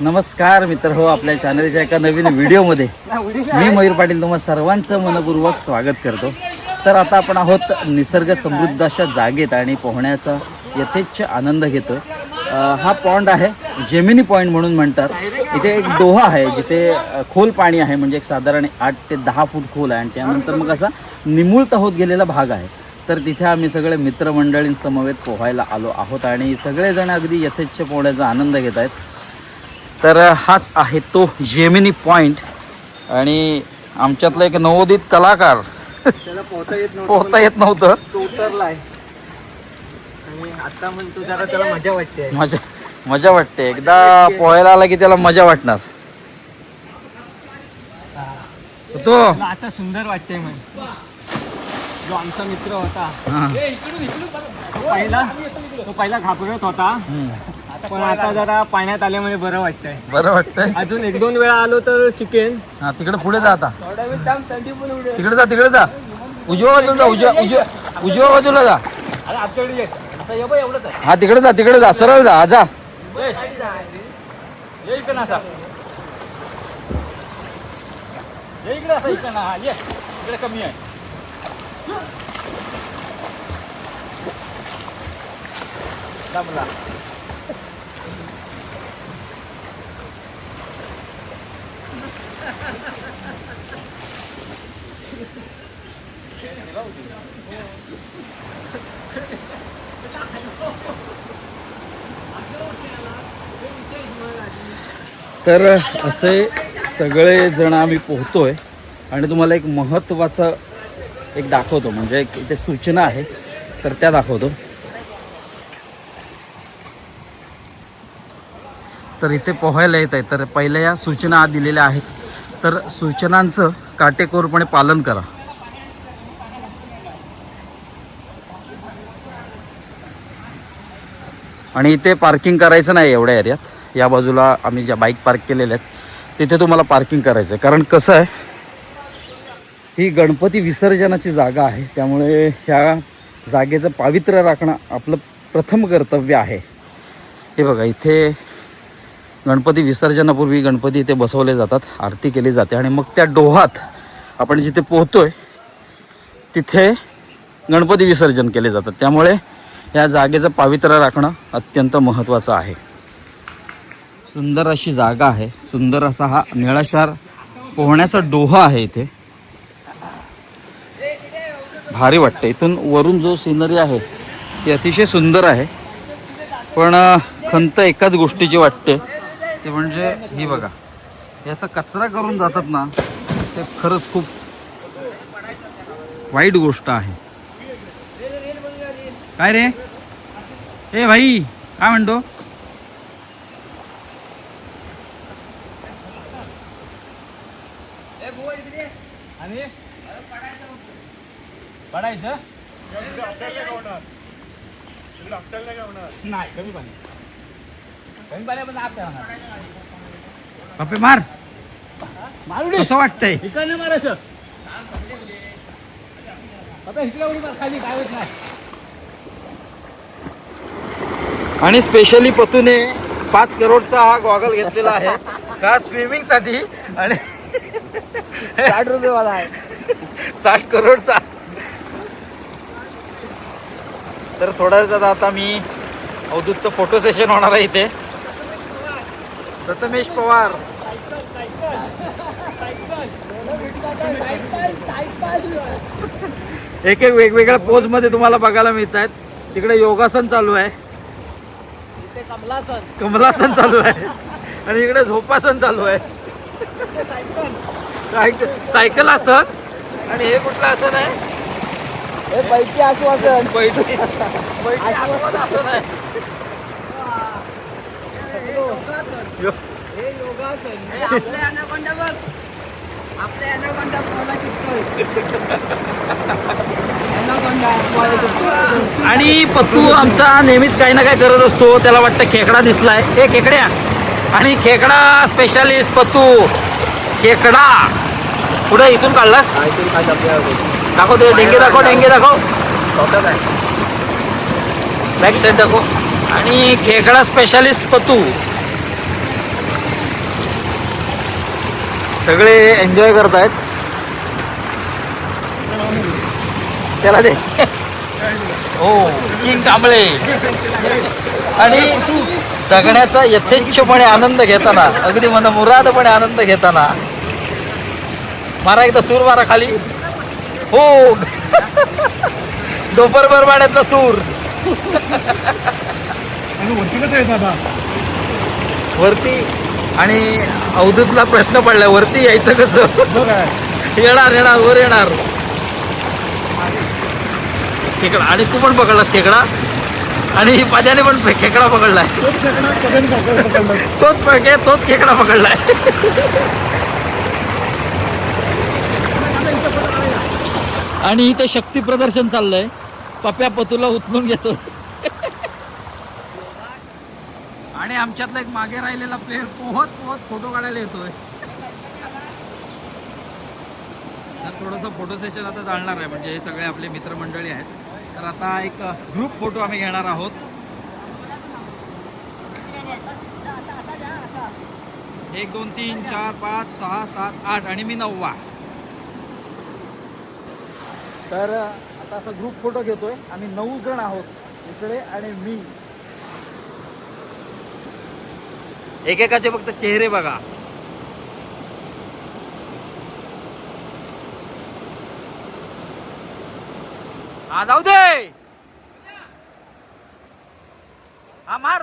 नमस्कार मित्र हो, आपल्या चॅनलच्या एका नवीन व्हिडिओमध्ये मी मयूर पाटील तुम्हा सर्वांचं मनपूर्वक स्वागत करतो. तर आता आपण आहोत निसर्ग समृद्ध अशा जागेत आणि पोहण्याचा यथेच्छ आनंद घेतो. हा पॉन्ड आहे, जेमिनी पॉइंट म्हणून म्हणतात. इथे एक डोहा आहे जिथे खोल पाणी आहे, म्हणजे एक साधारण 8 ते 10 फूट खोल आहे आणि त्यानंतर मग असा निमुळता होत गेलेला भाग आहे. तर तिथे आम्ही सगळे मित्रमंडळींसमवेत पोहायला आलो आहोत आणि सगळेजण अगदी यथेच्छ पोहण्याचा आनंद घेत आहेत. तर हाच आहे तो जेमिनी पॉइंट आणि आमच्यातला एक नवोदित कलाकार त्याला पोहता येत नव्हतं तो उतरलाय आणि आता म्हणतो जरा त्याला मजा वाटते. मजा वाटते. एकदा पोहायला आला की त्याला मजा वाटणार. तो आता सुंदर वाटते. मग जो आमचा मित्र होता तो पहिला घाबरत होता, पण आता जरा पाण्यात आल्यामुळे बरं वाटतंय. अजून 1-2 वेळा आलो तर शिकेन. हा, तिकडे पुढे जा. आता थोडा वेळ थांब, थंडी पण उडेल. तिकडे जा उजव्या बाजूला जा. उजव्या बाजूला जा. हा, तिकडे जा सरळ जा. कमी आहे. तर असे सगळे जण आम्ही पोहतोय आणि तुम्हाला एक महत्त्वाचं एक दाखवतो, म्हणजे एक इथे सूचना आहे तर त्या दाखवतो. तर इथे पोहायला येत आहे तर पहिल्या या सूचना दिलेल्या आहेत, तर सूचनांचं काटेकोरपणे पालन करा. आणि इथे पार्किंग करायचं नाही एवढ्या एरियात. या बाजूला आम्ही ज्या बाईक पार्क केलेल्या आहेत तिथे तुम्हाला पार्किंग करायचं आहे, कारण कसं आहे ही गणपती विसर्जनाची जागा आहे, त्यामुळे ह्या जागेचं पावित्र्य राखणं आपलं प्रथम कर्तव्य आहे. हे बघा, इथे गणपती विसर्जनापूर्वी गणपती इथे बसवले जातात, आरती केली जाते आणि मग त्या डोहात आपण जिथे पोहतोय तिथे गणपती विसर्जन केले जातात. त्यामुळे या जागेचं पावित्र्य राखणं अत्यंत महत्त्वाचं आहे. सुंदर अशी जागा आहे, सुंदर असा हा निळाशार पोहण्याचा डोहा आहे. इथे भारी वाटतं. इथून वरून जो सिनरी आहे ती अतिशय सुंदर आहे, पण खंत एकाच गोष्टीची वाटते, ते म्हणजे ही बघा, याचा कचरा करून जातात ना, ते खरंच खूप वाईट गोष्ट आहे. काय रे ए भाई, काय म्हणतो? पडायचं नाही, कमी पाणी मार मारू दे. कसं वाटतंय? इकडनं मारायचं. खाली काय होत नाही. आणि स्पेशली पतूने 5 करोडचा हा गॉगल घेतलेला आहे का स्विमिंग साठी, आणि 60 रुपये वाला आहे. 60 करोडचा. तर थोड्या वेळात आता मी अवधूतचं फोटो सेशन होणार आहे इथे. प्रथमेश पवार एक वेगवेगळ्या पोज मध्ये तुम्हाला बघायला मिळत आहेत. तिकडे योगासन चालू आहे, कमलासन चालू आहे आणि इकडे झोपासन चालू आहे, सायकल आसन. आणि हे कुठलं आसन आहे? पैकी आश्वासन. बैठी आसन आहे. आणि पत्तू आमचा नेहमीच काही ना काही करत असतो. त्याला वाटतं खेकडा दिसलाय, हे खेकड्या. आणि खेकडा स्पेशालिस्ट पत्तू. खेकडा पुढे इथून काढलास? दाखव ते डेंगे, दाखव डेंगे, दाखव बॅक साईड दाखव. आणि खेकडा स्पेशालिस्ट पत्तू. सगळे एन्जॉय करतायत. त्याला दे. हो किंग कांबळे. आणि जगण्याचा यथेच्छपणे आनंद घेताना, अगदी मुरादपणे आनंद घेताना. मारा एकदा सूर मारा खाली. हो डोपर बरबाड्यातला सूर. वरती. आणि अवधूतला प्रश्न पडलाय वरती यायचं कसं. येणार वर येणार. खेकडा. आणि तू पण पकडलास खेकडा. आणि पाद्याने पण खेकडा पकडलाय. तोच खेकडा पकडलाय. आणि इथं शक्ती प्रदर्शन चाललंय. पप्या पतूला उचलून घेतो. आणि आमच्यातला एक मागे राहिलेला प्लेअर पोहत फोटो काढायला येतोय. थोडंसं फोटो सेशन आता चालणार आहे. म्हणजे हे सगळे आपले मित्रमंडळी आहेत. तर आता एक ग्रुप फोटो आम्ही घेणार आहोत. 1 2 3 4 5 6 7 8 आणि मी 9वा. तर आता असा ग्रुप फोटो घेतोय. आम्ही 9 जण आहोत इकडे. आणि मी एकेकाचे फक्त चेहरे बघा. हा जाऊ दे. हा मार.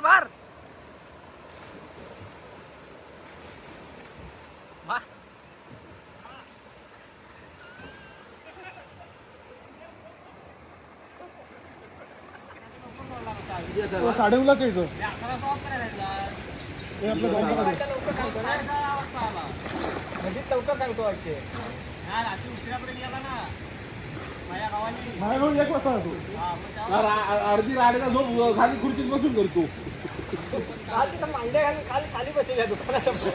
साडेनऊलाच यायचं. लवकर सांगतो वाटते. रात्री उशिरापर्यंत गेला ना माझ्या गावाने. 1 वाजता जातो. अर्धी राडेचा झोप खाली खुर्चीत बसून करतो. मांड्या खाली बसलेल्या दुकानासमोर.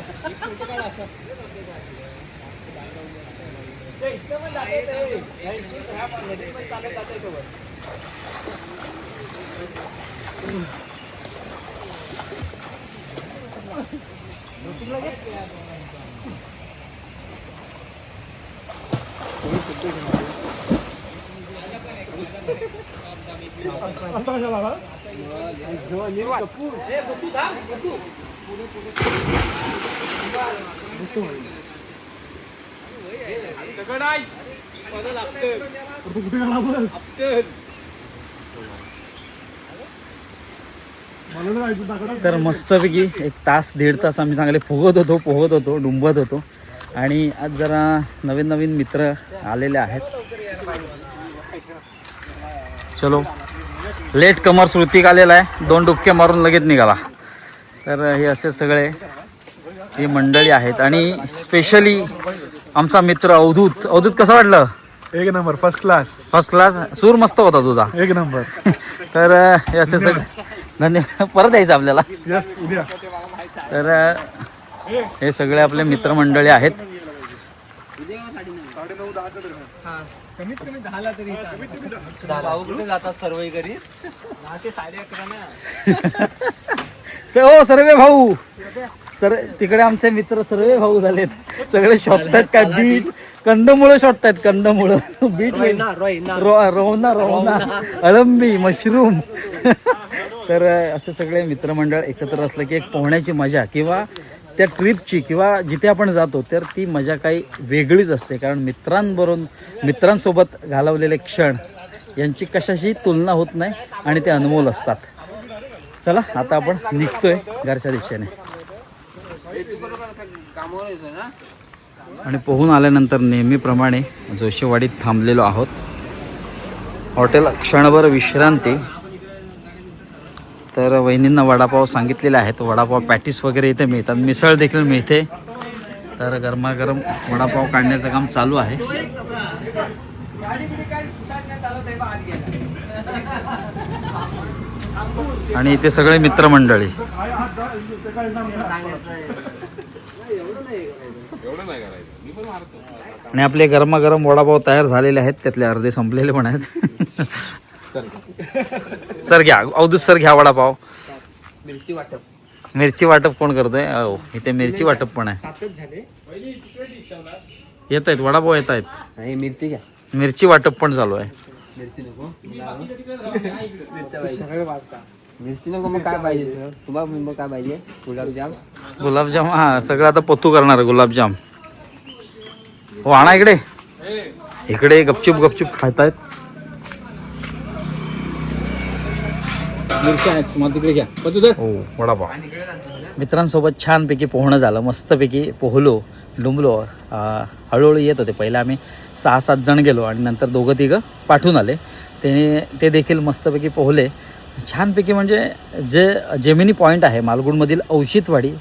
तर मस्तपैकी 1 तास 1.5 तास आम्ही चांगले पोहत होतो डुंबत होतो. आणि आज जरा नवीन मित्र आलेले आहेत. चलो लेट कमर श्रुतिक आलेला आहे. 2 डुबक्या मारून लगेच निघाला. तर हे असे सगळे ही मंडळी आहेत. आणि स्पेशली आमचा मित्र अवधूत. कसं वाटलं? 1 नंबर. First class. सूर मस्त होता तुझा. 1 नंबर. तर हे असे सगळे धन्यवाद. परत यायचं आपल्याला. यस उद्या. तर हे सगळे आपले मित्रमंडळी आहेत. कमीत कमी 10ला तरी. भाऊ कुठे जातात सर्व घरी. 10 ते 11:30 ना. हो सर्वे भाऊ. तिकडे आमचे मित्र सर्वे भाऊ झालेत. सगळे शोधतायत काय बीट कंदमुळं शोधतायत. कंदमुळं बीट रोवना अळंबी मशरूम. तर असे सगळे मित्रमंडळ एकत्र असलं की एक पोहण्याची मजा किंवा त्या ट्रिपची किंवा जिथे आपण जातो तर ती मजा काही वेगळीच असते. कारण मित्रांसोबत घालवलेले क्षण यांची कशाशी तुलना होत नाही आणि ते अनमोल असतात. चला आता आपण निघतोय घरच्या दिशेने. आणि पोहून आल्यानंतर नेहमीप्रमाणे जोशीवाडीत थांबलेलो आहोत. हॉटेल क्षणभर विश्रांती. तर वहिनींना वडापाव सांगितलेले आहेत. वडापाव पॅटीस वगैरे इथे मिळतात. मिसळ देखील मिळते. तर गरमागरम वडापाव काढण्याचं काम चालू आहे. आणि इथे सगळे मित्रमंडळी. आणि आपले गरमागरम वडापाव तयार झालेले आहेत. त्यातले अर्धे संपलेले पण आहेत. सर घ्या. अवधूत सर घ्या वडापाव. मिरची वाटप. मिरची वाटप कोण करतोय? हो, इथे मिरची वाटप पण आहे. येत आहेत वडापाव येत आहेत. नाही मिरची घ्या. मिरची वाटप पण चालू आहे. मिरची नको. मिरची नको मग काय पाहिजे तुम्हाला? काय पाहिजे? गुलाबजाम. गुलाबजाम हा सगळं आता पोतू करणार आहे गुलाबजाम. हो आणा इकडे. इकडे गपचूप गपचूप खातायत. मिरच्या आहेत तुम्हाला तिकडे घ्या. हो वडापाव. मित्रांसोबत छानपैकी पोहणं झालं. मस्तपैकी पोहलो डुंबलो. हळूहळू येत होते. पहिला आम्ही 6-7 जण गेलो आणि नंतर 2-3 पाठवून आले. ते देखील मस्तपैकी पोहले छानपैकी. म्हणजे जे जेमिनी पॉईंट आहे मालगुणमधील औचित्यवाडी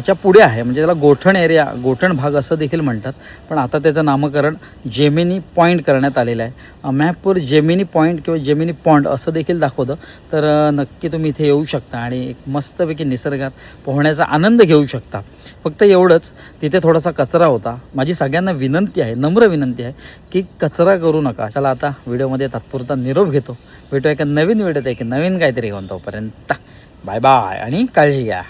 च्या पुढे आहे. म्हणजे त्याला गोठण एरिया, गोठण भाग असं देखील म्हणतात. पण आता त्याचं नामकरण जेमिनी पॉईंट करण्यात आलेलं आहे. मॅपवर जेमिनी पॉईंट किंवा जेमिनी पॉइंट असं देखील दाखवतं. तर नक्की तुम्ही इथे येऊ शकता आणि एक मस्तपैकी निसर्गात पोहण्याचा आनंद घेऊ शकता. फक्त एवढंच, तिथे थोडासा कचरा होता. माझी सगळ्यांना विनंती आहे, नम्र विनंती आहे की कचरा करू नका. चला आता व्हिडिओमध्ये तात्पुरता निरोप घेतो. भेटूया एका नवीन व्हिडिओत, एक नवीन काहीतरी घेऊन. तोपर्यंत बाय बाय आणि काळजी घ्या.